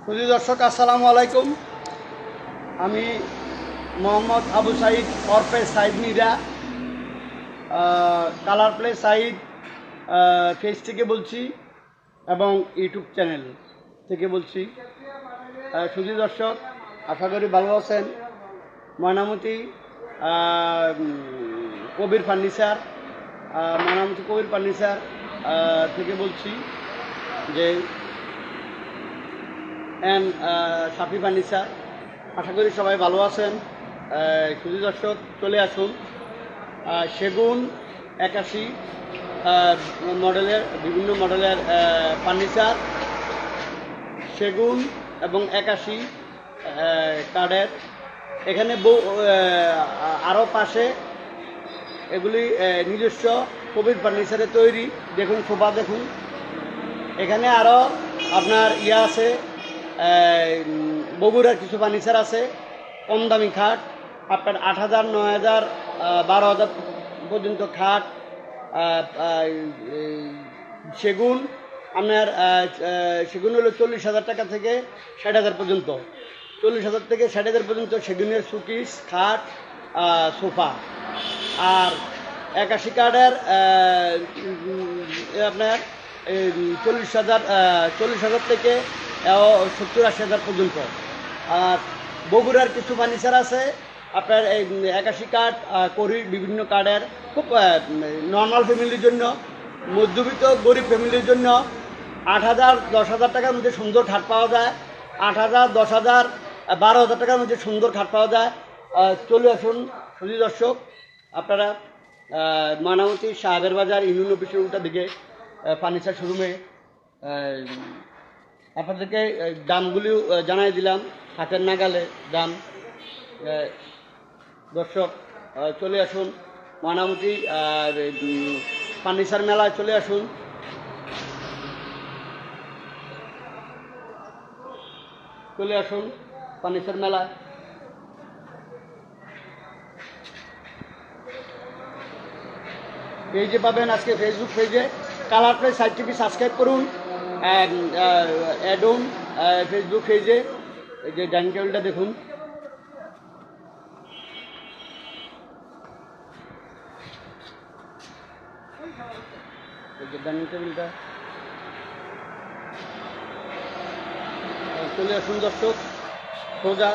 সুধী দর্শক আসসালামু আলাইকুম। আমি মোহাম্মদ আবু সাইদ ওরফে Said Mira, colour play Said face থেকে বলছি এবং ইউটিউব চ্যানেল থেকে বলছি। সুধী দর্শক, আশা করি ভালো আছেন। ময়নামতি কবির ফার্নিচার থেকে বলছি যে অ্যান্ড সাফি ফার্নিচার। আশা করি সবাই ভালো আছেন। সুধী দর্শক, চলে আসুন। সেগুন 81 মডেলের, বিভিন্ন মডেলের ফার্নিচার, সেগুন এবং 81 কাঠের। এখানে আরও পাশে এগুলি নিজস্ব কবির ফার্নিচারে তৈরি। দেখুন সোফা, দেখুন এখানে আরও আপনার আছে, বগুড়ার কিছু ফার্নিচার আছে, কম দামি খাট, আপনার 8,000, 9,000, 12,000 পর্যন্ত খাট। সেগুন আপনার সেগুন হলো 40,000 টাকা থেকে 60,000 পর্যন্ত, 40,000 থেকে 60,000 পর্যন্ত সেগুনের শোকেস, খাট, সোফা। আর 81 কাঠের আপনার 40,000 থেকে 70-80,000 পর্যন্ত। আর বগুড়ার কিছু ফার্নিচার আছে আপনার এই 81 কাঠ, করি, বিভিন্ন কাঠের, খুব নর্মাল ফ্যামিলির জন্য, মধ্যবিত্ত গরিব ফ্যামিলির জন্য 8,000, 10,000 টাকার মধ্যে সুন্দর খাট পাওয়া যায়। 8,000, 10,000, 12,000 টাকার মধ্যে সুন্দর খাট পাওয়া যায়। চলে আসুন সুধী দর্শক, আপনারা ময়নামতি সাহেবের বাজার ইউনিয়ন অফিসের উল্টা দিকে ফার্নিচার শোরুমে। আপনাদেরকে দামগুলিও জানাই দিলাম, হাতের নাগালে দাম। দর্শক, চলে আসুন ময়নামতি ফার্নিচার মেলায়, চলে আসুন। ফার্নিচার মেলায়। পেজে পাবেন, আজকে ফেসবুক পেজে colour play side TV subscribe করুন, অ্যাডুন ফেসবুক পেজে। এই যে ডাইনিং টেবিলটা দেখুন, এই যে ডাইনিং টেবিলটা। চলে আসুন দর্শক, সোজা